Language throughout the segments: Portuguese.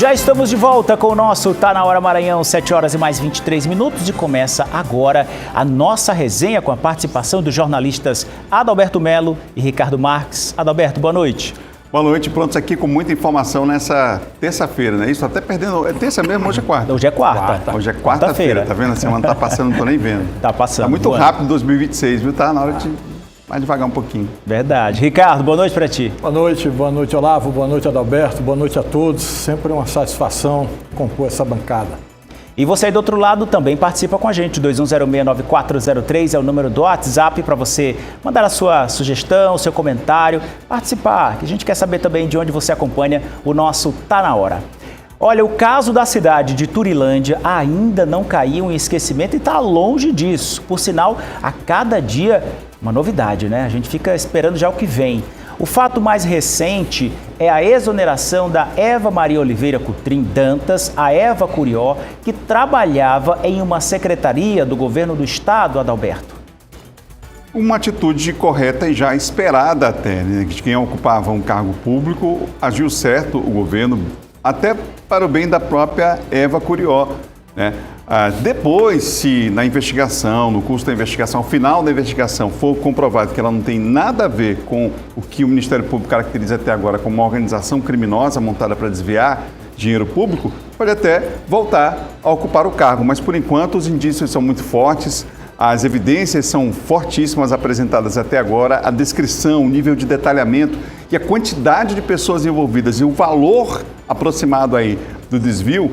Já estamos de volta com o nosso Tá na Hora Maranhão, 7 horas e mais 23 minutos, e começa agora a nossa resenha com a participação dos jornalistas Adalberto Melo e Ricardo Marques. Adalberto, boa noite. Boa noite, prontos aqui com muita informação nessa terça-feira, né? Isso, até perdendo, é terça mesmo, hoje é quarta. Hoje é quarta. Hoje é quarta-feira, tá vendo? A semana tá passando, não tô nem vendo. Tá passando. Tá muito rápido 2026, viu? Tá na hora de mais devagar um pouquinho. Verdade. Ricardo, boa noite para ti. Boa noite, Olavo, boa noite, Adalberto, boa noite a todos. Sempre uma satisfação compor essa bancada. E você aí do outro lado também participa com a gente, 21069403 é o número do WhatsApp para você mandar a sua sugestão, o seu comentário, participar, que a gente quer saber também de onde você acompanha o nosso Tá na Hora. Olha, o caso da cidade de Turilândia ainda não caiu em esquecimento e está longe disso. Por sinal, a cada dia uma novidade, né? A gente fica esperando já o que vem. O fato mais recente é a exoneração da Eva Maria Oliveira Cutrim Dantas, a Eva Curió, que trabalhava em uma secretaria do governo do estado, Adalberto. Uma atitude correta e já esperada até, né? De quem ocupava um cargo público, agiu certo o governo, até para o bem da própria Eva Curió, né? Depois, se na investigação, no curso da investigação, ao final da investigação, for comprovado que ela não tem nada a ver com o que o Ministério Público caracteriza até agora como uma organização criminosa montada para desviar dinheiro público, pode até voltar a ocupar o cargo. Mas, por enquanto, os indícios são muito fortes, as evidências são fortíssimas apresentadas até agora, a descrição, o nível de detalhamento e a quantidade de pessoas envolvidas e o valor aproximado aí do desvio.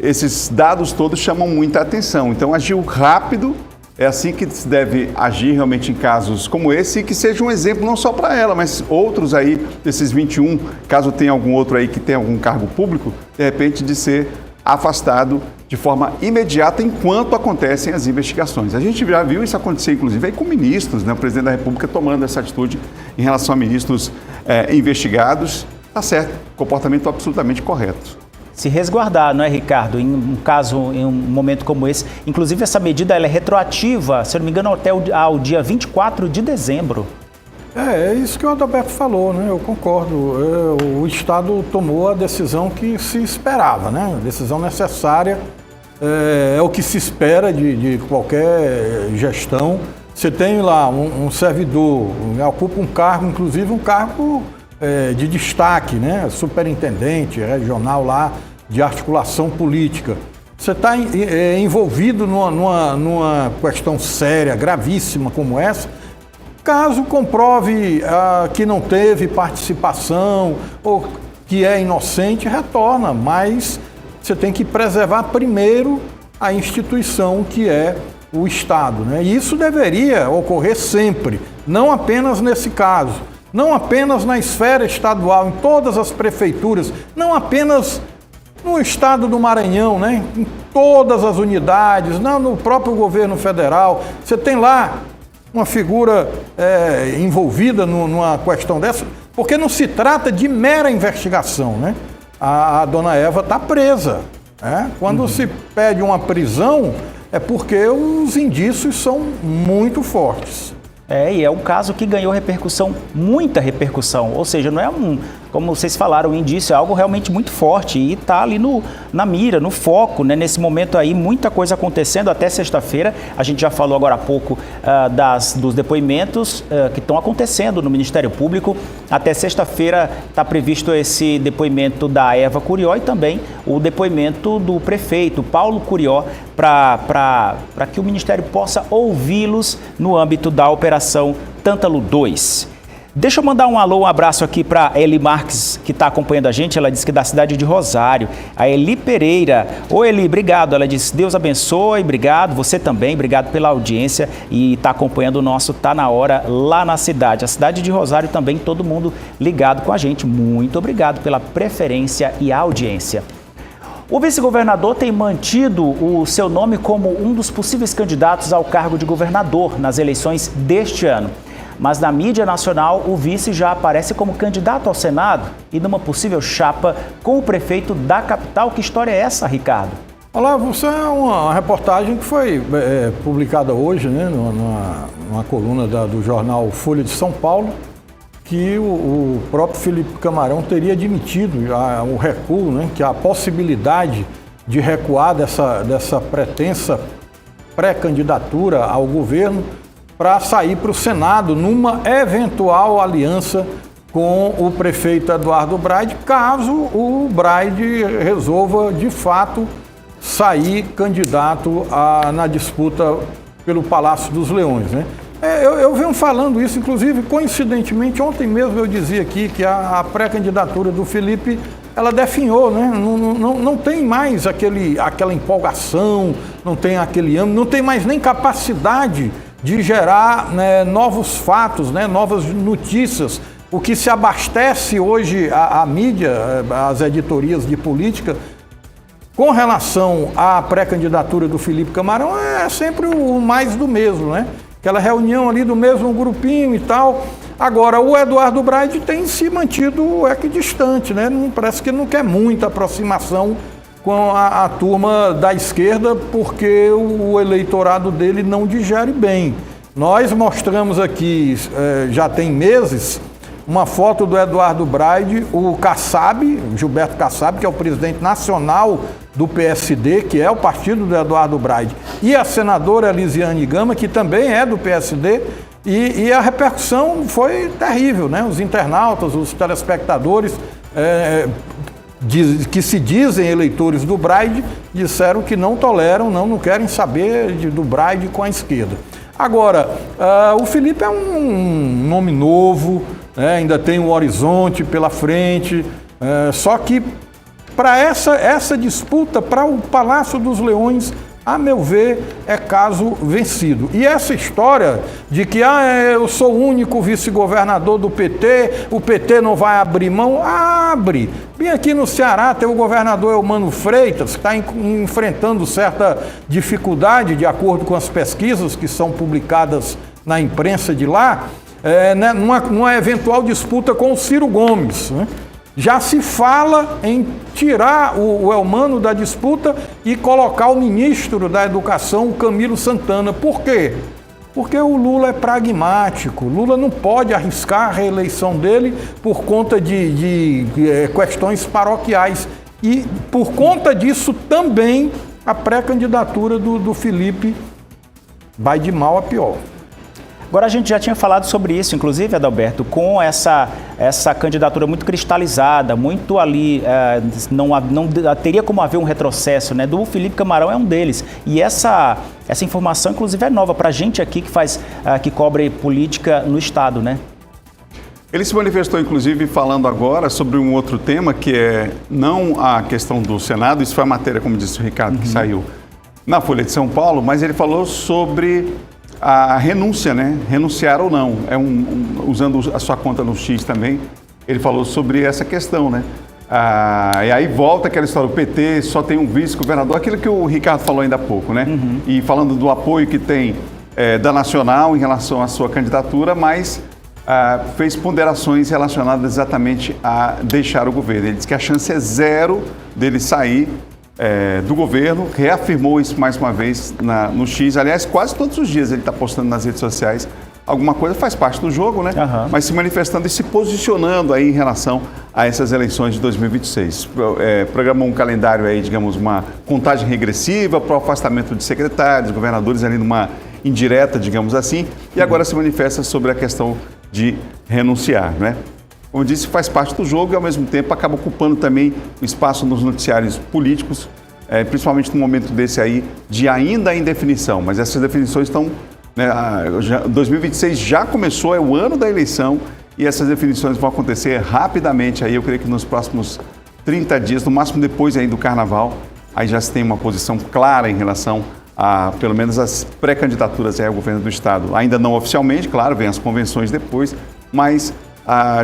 Esses dados todos chamam muita atenção. Então, agiu rápido, é assim que se deve agir realmente em casos como esse e que seja um exemplo não só para ela, mas outros aí, desses 21, caso tenha algum outro aí que tenha algum cargo público, de repente de ser afastado de forma imediata enquanto acontecem as investigações. A gente já viu isso acontecer, inclusive, aí com ministros, né? O presidente da República tomando essa atitude em relação a ministros investigados. Tá certo, comportamento absolutamente correto. Se resguardar, não é, Ricardo? Em um caso, em um momento como esse. Inclusive, essa medida ela é retroativa, se eu não me engano, até ao dia 24 de dezembro. É isso que o Adalberto falou, né? Eu concordo. O Estado tomou a decisão que se esperava, né? A decisão necessária é o que se espera de qualquer gestão. Você tem lá um servidor, ocupa um cargo, inclusive um cargo de destaque, né? Superintendente regional lá de articulação política. Você está envolvido numa questão séria, gravíssima como essa. Caso comprove que não teve participação ou que é inocente, retorna, mas você tem que preservar primeiro a instituição que é o Estado, né? E isso deveria ocorrer sempre, não apenas nesse caso, não apenas na esfera estadual, em todas as prefeituras, não apenas no estado do Maranhão, né? Em todas as unidades, não no próprio governo federal. Você tem lá uma figura envolvida numa questão dessa, porque não se trata de mera investigação, né? A dona Eva está presa, né? Quando se pede uma prisão, é porque os indícios são muito fortes. E é um caso que ganhou repercussão, muita repercussão, ou seja, não é como vocês falaram, um indício, é algo realmente muito forte e está ali na mira, no foco, né? Nesse momento aí, muita coisa acontecendo até sexta-feira. A gente já falou agora há pouco dos depoimentos que estão acontecendo no Ministério Público. Até sexta-feira está previsto esse depoimento da Eva Curió e também o depoimento do prefeito Paulo Curió para que o Ministério possa ouvi-los no âmbito da Operação Tântalo 2. Deixa eu mandar um alô, um abraço aqui para Eli Marques, que está acompanhando a gente. Ela disse que é da cidade de Rosário. A Eli Pereira. Oi, Eli, obrigado. Ela disse, Deus abençoe, obrigado. Você também, obrigado pela audiência e está acompanhando o nosso Tá na Hora lá na cidade. A cidade de Rosário também, todo mundo ligado com a gente. Muito obrigado pela preferência e audiência. O vice-governador tem mantido o seu nome como um dos possíveis candidatos ao cargo de governador nas eleições deste ano. Mas na mídia nacional, o vice já aparece como candidato ao Senado e numa possível chapa com o prefeito da capital. Que história é essa, Ricardo? Olá, você é uma reportagem que foi publicada hoje, né, numa coluna do jornal Folha de São Paulo, que o próprio Felipe Camarão teria admitido o recuo, né, que a possibilidade de recuar dessa pretensa pré-candidatura ao governo para sair para o Senado numa eventual aliança com o prefeito Eduardo Braide, caso o Braide resolva de fato sair candidato na disputa pelo Palácio dos Leões, né? Eu venho falando isso, inclusive, coincidentemente, ontem mesmo eu dizia aqui que a pré-candidatura do Felipe, ela definhou, né? Não tem mais aquela empolgação, não tem aquele ânimo, não tem mais nem capacidade de gerar, né, novos fatos, né, novas notícias. O que se abastece hoje a mídia, as editorias de política, com relação à pré-candidatura do Felipe Camarão, é sempre o mais do mesmo, né? Aquela reunião ali do mesmo grupinho e tal. Agora, o Eduardo Braide tem se mantido equidistante, né? Parece que não quer muita aproximação com a turma da esquerda, porque o eleitorado dele não digere bem. Nós mostramos aqui, já tem meses, uma foto do Eduardo Braide, o Kassab, Gilberto Kassab, que é o presidente nacional do PSD, que é o partido do Eduardo Braide, e a senadora Elisiane Gama, que também é do PSD, e a repercussão foi terrível, né? Os internautas, os telespectadores, que se dizem eleitores do Braide, disseram que não toleram, não querem saber do Braide com a esquerda. Agora, o Felipe é um nome novo, né? Ainda tem um horizonte pela frente, só que para essa disputa, para o Palácio dos Leões, a meu ver, é caso vencido. E essa história de que eu sou o único vice-governador do PT, o PT não vai abrir mão, abre. Bem aqui no Ceará tem o governador Eumano Freitas, que está enfrentando certa dificuldade, de acordo com as pesquisas que são publicadas na imprensa de lá, numa eventual disputa com o Ciro Gomes, né? Já se fala em tirar o Eumano da disputa e colocar o ministro da Educação, o Camilo Santana. Por quê? Porque o Lula é pragmático. Lula não pode arriscar a reeleição dele por conta de questões paroquiais. E por conta disso também a pré-candidatura do Felipe vai de mal a pior. Agora, a gente já tinha falado sobre isso, inclusive, Adalberto, com essa candidatura muito cristalizada, muito ali, não teria como haver um retrocesso, né? Do Felipe Camarão é um deles. E essa informação, inclusive, é nova para a gente aqui que cobre política no Estado, né? Ele se manifestou, inclusive, falando agora sobre um outro tema, que é não a questão do Senado, isso foi a matéria, como disse o Ricardo, que saiu na Folha de São Paulo, mas ele falou sobre a renúncia, né? Renunciar ou não. Usando a sua conta no X também, ele falou sobre essa questão, né? E aí volta aquela história, o PT só tem um vice-governador, aquilo que o Ricardo falou ainda há pouco, né? E falando do apoio que tem da Nacional em relação à sua candidatura, mas fez ponderações relacionadas exatamente a deixar o governo. Ele disse que a chance é zero dele sair do governo, reafirmou isso mais uma vez no X. Aliás, quase todos os dias ele está postando nas redes sociais alguma coisa, faz parte do jogo, né? Mas se manifestando e se posicionando aí em relação a essas eleições de 2026. Programou um calendário aí, digamos, uma contagem regressiva para o afastamento de secretários, governadores ali numa indireta, digamos assim, e agora se manifesta sobre a questão de renunciar, né? Como disse, faz parte do jogo e, ao mesmo tempo, acaba ocupando também o espaço nos noticiários políticos, principalmente no momento desse aí de ainda indefinição. Mas essas definições estão... 2026 já começou, é o ano da eleição e essas definições vão acontecer rapidamente. Aí eu creio que nos próximos 30 dias, no máximo depois aí do Carnaval, aí já se tem uma posição clara em relação a, pelo menos, as pré-candidaturas ao governo do Estado. Ainda não oficialmente, claro, vem as convenções depois, mas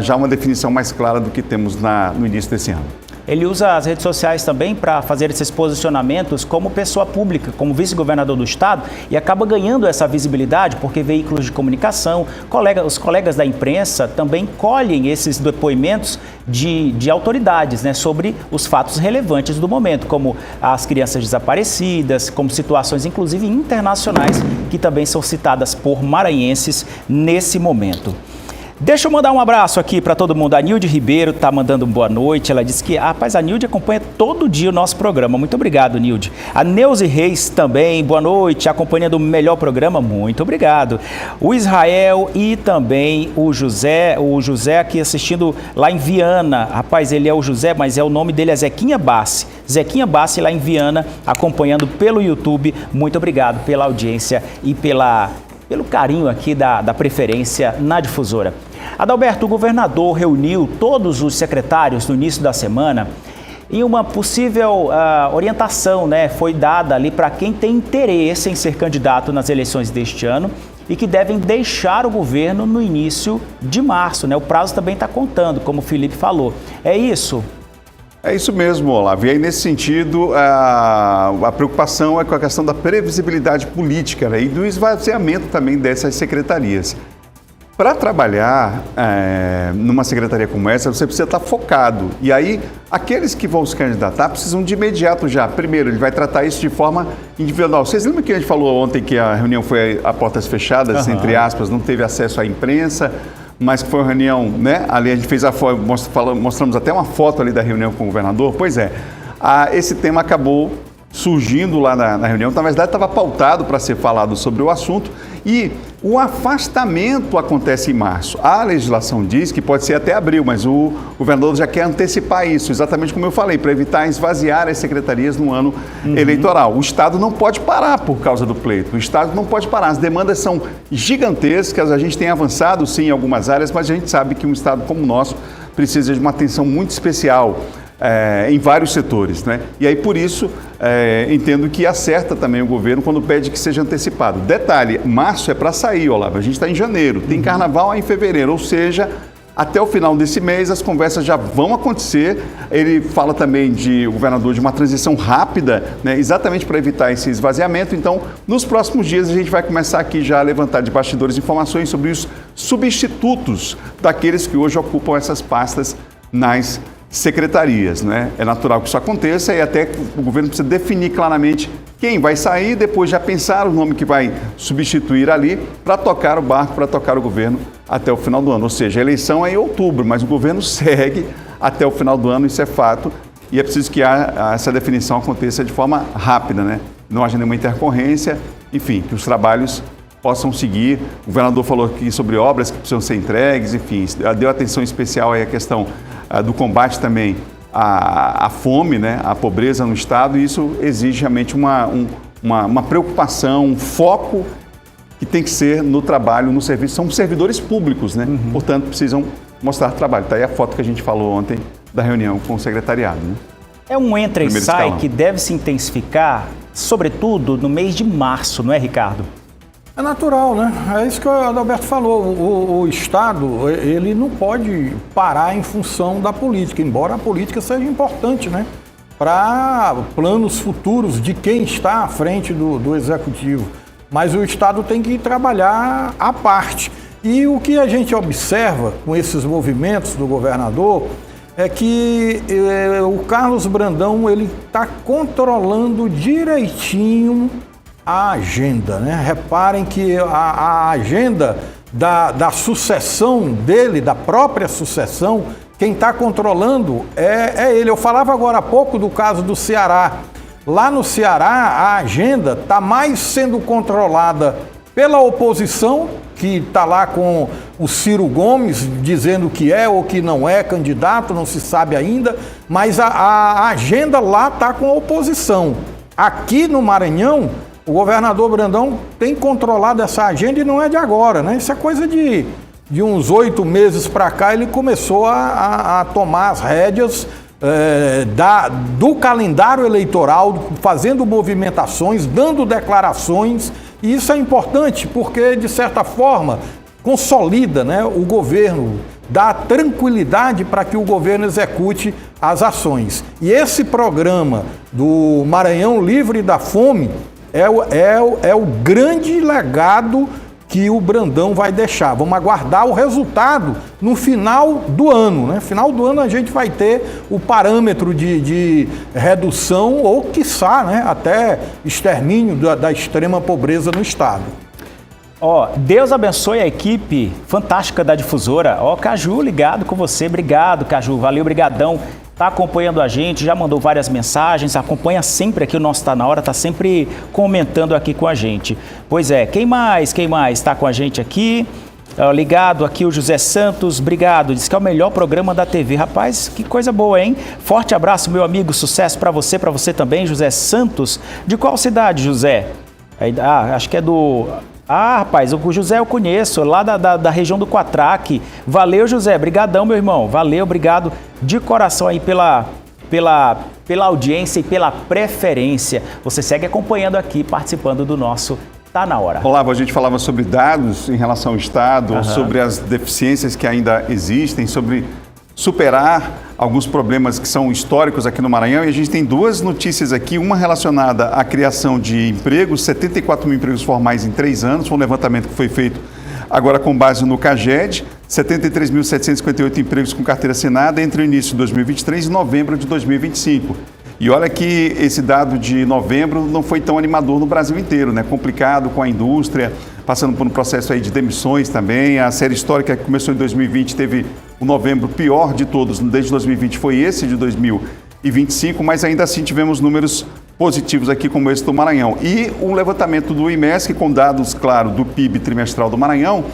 já uma definição mais clara do que temos no início desse ano. Ele usa as redes sociais também para fazer esses posicionamentos como pessoa pública, como vice-governador do Estado, e acaba ganhando essa visibilidade porque veículos de comunicação, os colegas da imprensa também colhem esses depoimentos de autoridades, né, sobre os fatos relevantes do momento, como as crianças desaparecidas, como situações inclusive internacionais que também são citadas por maranhenses nesse momento. Deixa eu mandar um abraço aqui para todo mundo. A Nilde Ribeiro está mandando boa noite. Ela disse que, rapaz, a Nilde acompanha todo dia o nosso programa. Muito obrigado, Nilde. A Neuze Reis também, boa noite, acompanhando o melhor programa. Muito obrigado. O Israel e também o José aqui assistindo lá em Viana. Rapaz, ele é o José, mas o nome dele é Zequinha Bassi. Zequinha Bassi lá em Viana, acompanhando pelo YouTube. Muito obrigado pela audiência e pelo carinho aqui da preferência na difusora. Adalberto, o governador reuniu todos os secretários no início da semana e uma possível orientação, né, foi dada ali para quem tem interesse em ser candidato nas eleições deste ano e que devem deixar o governo no início de março, né? O prazo também está contando, como o Felipe falou. É isso? É isso mesmo, Olavo. E aí, nesse sentido, a preocupação é com a questão da previsibilidade política, né, e do esvaziamento também dessas secretarias. Para trabalhar numa secretaria como essa, você precisa estar focado. E aí, aqueles que vão se candidatar precisam de imediato já. Primeiro, ele vai tratar isso de forma individual. Vocês lembram que a gente falou ontem que a reunião foi a portas fechadas, entre aspas, não teve acesso à imprensa, mas que foi uma reunião, né? Ali a gente fez mostramos até uma foto ali da reunião com o governador. Pois é, esse tema acabou surgindo lá na reunião. Na verdade, estava pautado para ser falado sobre o assunto e o afastamento acontece em março. A legislação diz que pode ser até abril, mas o governador já quer antecipar isso, exatamente como eu falei, para evitar esvaziar as secretarias no ano eleitoral. O Estado não pode parar por causa do pleito, o Estado não pode parar. As demandas são gigantescas, a gente tem avançado sim em algumas áreas, mas a gente sabe que um Estado como o nosso precisa de uma atenção muito especial em vários setores, né? E aí, por isso, entendo que acerta também o governo quando pede que seja antecipado. Detalhe, março é para sair, Olavo, a gente está em janeiro, tem carnaval em fevereiro, ou seja, até o final desse mês as conversas já vão acontecer. Ele fala também, o governador, de uma transição rápida, né, exatamente para evitar esse esvaziamento. Então, nos próximos dias a gente vai começar aqui já a levantar de bastidores informações sobre os substitutos daqueles que hoje ocupam essas pastas nas secretarias, né? É natural que isso aconteça e até o governo precisa definir claramente quem vai sair, depois já pensar o nome que vai substituir ali para tocar o barco, para tocar o governo até o final do ano. Ou seja, a eleição é em outubro, mas o governo segue até o final do ano, isso é fato, e é preciso que essa definição aconteça de forma rápida, né? Não haja nenhuma intercorrência, enfim, que os trabalhos possam seguir. O governador falou aqui sobre obras que precisam ser entregues, enfim, deu atenção especial aí à questão do combate também à fome, né, à pobreza no Estado, e isso exige realmente uma preocupação, um foco que tem que ser no trabalho, no serviço. São servidores públicos, né? Portanto, precisam mostrar trabalho. Está aí a foto que a gente falou ontem da reunião com o secretariado, né? É um entra e sai escalão que deve se intensificar, sobretudo no mês de março, não é, Ricardo? É natural, né? É isso que o Adalberto falou. O Estado, ele não pode parar em função da política, embora a política seja importante, né? Para planos futuros de quem está à frente do Executivo. Mas o Estado tem que trabalhar à parte. E o que a gente observa com esses movimentos do governador é que o Carlos Brandão, ele está controlando direitinho a agenda, né? Reparem que a agenda da sucessão dele, da própria sucessão, quem está controlando é ele. Eu falava agora há pouco do caso do Ceará. Lá no Ceará, a agenda está mais sendo controlada pela oposição, que está lá com o Ciro Gomes dizendo que é ou que não é candidato, não se sabe ainda, mas a agenda lá está com a oposição. Aqui no Maranhão, o governador Brandão tem controlado essa agenda e não é de agora, né? Isso é coisa de uns 8 meses para cá, ele começou a tomar as rédeas do calendário eleitoral, fazendo movimentações, dando declarações, e isso é importante porque, de certa forma, consolida, né, o governo, dá tranquilidade para que o governo execute as ações. E esse programa do Maranhão Livre da Fome é o grande legado que o Brandão vai deixar. Vamos aguardar o resultado no final do ano, né? Final do ano a gente vai ter o parâmetro de redução ou, quiçá, né, até extermínio da extrema pobreza no Estado. Ó, Deus abençoe a equipe fantástica da Difusora. Ó, Caju ligado com você, obrigado, Caju, valeu, brigadão. Tá acompanhando a gente, já mandou várias mensagens, acompanha sempre aqui o nosso Tá Na Hora, tá sempre comentando aqui com a gente. Pois é, quem mais tá com a gente aqui? Ligado aqui o José Santos, obrigado, diz que é o melhor programa da TV. Rapaz, que coisa boa, hein? Forte abraço, meu amigo, sucesso para você também, José Santos. De qual cidade, José? Acho que é do... rapaz, o José eu conheço, lá da região do Quatraque. Valeu, José, brigadão, meu irmão. Valeu, obrigado de coração aí pela audiência e pela preferência. Você segue acompanhando aqui, participando do nosso Tá Na Hora. Olavo, a gente falava sobre dados em relação ao Estado, sobre as deficiências que ainda existem, sobre superar alguns problemas que são históricos aqui no Maranhão. E a gente tem duas notícias aqui, uma relacionada à criação de empregos, 74 mil empregos formais em 3 anos, foi um levantamento que foi feito agora com base no CAGED, 73.758 empregos com carteira assinada entre o início de 2023 e novembro de 2025. E olha que esse dado de novembro não foi tão animador no Brasil inteiro, né? Complicado com a indústria, passando por um processo aí de demissões também. A série histórica que começou em 2020 teve o novembro pior de todos, desde 2020 foi esse de 2025, mas ainda assim tivemos números positivos aqui como esse do Maranhão. E um levantamento do IMESC com dados, claro, do PIB trimestral do Maranhão,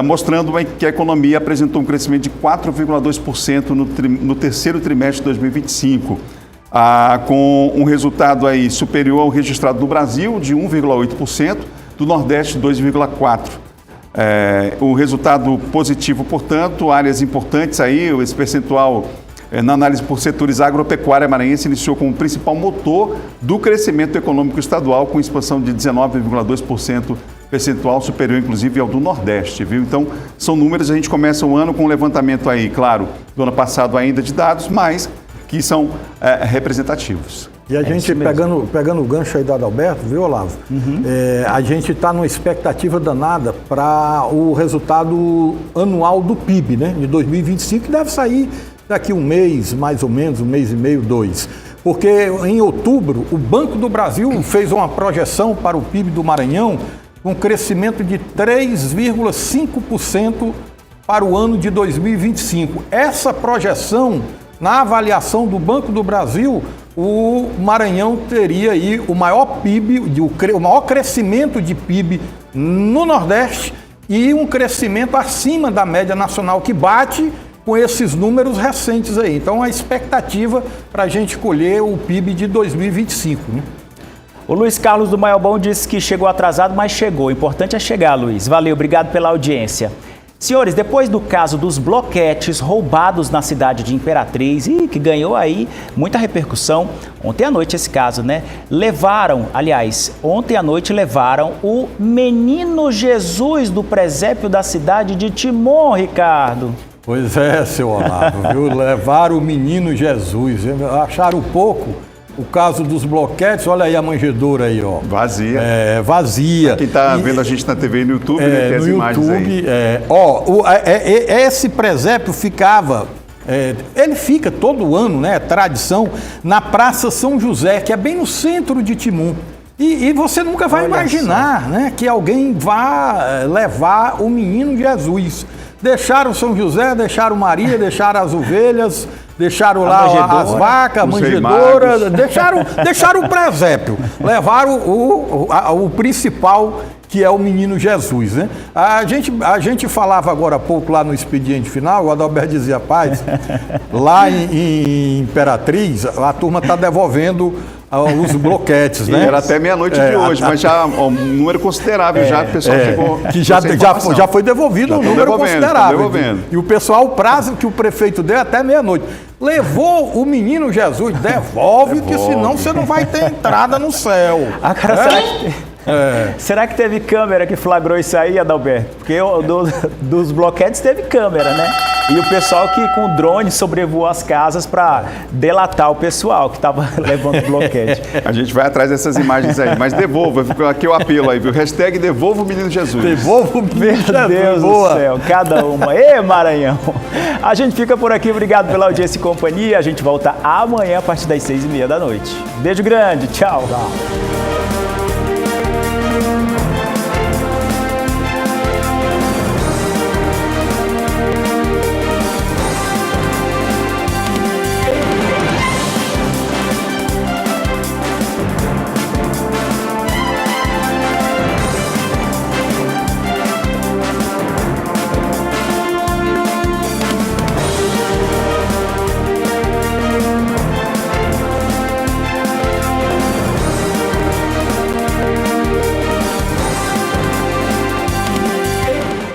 mostrando que a economia apresentou um crescimento de 4,2% no terceiro trimestre de 2025. Com um resultado aí superior ao registrado no Brasil, de 1,8%, do Nordeste, 2,4%. O resultado positivo, portanto, áreas importantes aí, esse percentual na análise por setores, a agropecuária maranhense iniciou como principal motor do crescimento econômico estadual, com expansão de 19,2%, percentual superior, inclusive, ao do Nordeste, viu? Então, são números, a gente começa o ano com um levantamento aí, claro, do ano passado ainda de dados, mas que são representativos. E a gente, pegando o gancho aí do Adalberto, viu, Olavo? A gente está numa expectativa danada para o resultado anual do PIB, né, de 2025, que deve sair daqui um mês, mais ou menos, um mês e meio, 2. Porque em outubro, o Banco do Brasil fez uma projeção para o PIB do Maranhão, com um crescimento de 3,5% para o ano de 2025. Essa projeção, na avaliação do Banco do Brasil, o Maranhão teria aí o maior PIB, o maior crescimento de PIB no Nordeste e um crescimento acima da média nacional, que bate com esses números recentes aí. Então, a expectativa para a gente colher o PIB de 2025, né? O Luiz Carlos do Maiobão disse que chegou atrasado, mas chegou. O importante é chegar, Luiz. Valeu, obrigado pela audiência. Senhores, depois do caso dos bloquetes roubados na cidade de Imperatriz, que ganhou aí muita repercussão, ontem à noite esse caso, né? Ontem à noite levaram o menino Jesus do presépio da cidade de Timon, Ricardo. Pois é, seu Olavo, viu? Levaram o menino Jesus. Acharam pouco o caso dos bloquetes. Olha aí a manjedoura aí, ó. Vazia. Vazia. Quem está vendo a gente na TV e no YouTube, né, tem as imagens aí. Esse presépio ficava... ele fica todo ano, né? É tradição, na Praça São José, que é bem no centro de Timon. E você nunca vai imaginar, né, que alguém vá levar o menino Jesus. Deixaram São José, deixaram Maria, deixaram as ovelhas, deixaram lá as vacas, a manjedoura, deixaram o presépio. Levaram o principal, que é o menino Jesus, né? A gente falava agora há pouco lá no expediente final, o Adalberto dizia, rapaz, lá em Imperatriz, a turma está devolvendo os bloquetes, né? Era até meia-noite de hoje, mas já um número considerável já, o pessoal chegou... Que já foi devolvido um número considerável. E o pessoal, o prazo que o prefeito deu até meia-noite. Levou o menino Jesus, devolve, que senão você não vai ter entrada no céu. Será que teve câmera que flagrou isso aí, Adalberto? Porque dos bloquetes teve câmera, né? E o pessoal que com drone sobrevoou as casas para delatar o pessoal que estava levando bloquete. A gente vai atrás dessas imagens aí, mas devolva, ficou aqui o apelo aí, viu? Hashtag devolva o menino Jesus. Devolva o menino Jesus. Meu Deus do céu, cada uma. Ê, Maranhão! A gente fica por aqui, obrigado pela audiência e companhia. A gente volta amanhã a partir das 6h30 da noite. Beijo grande, tchau.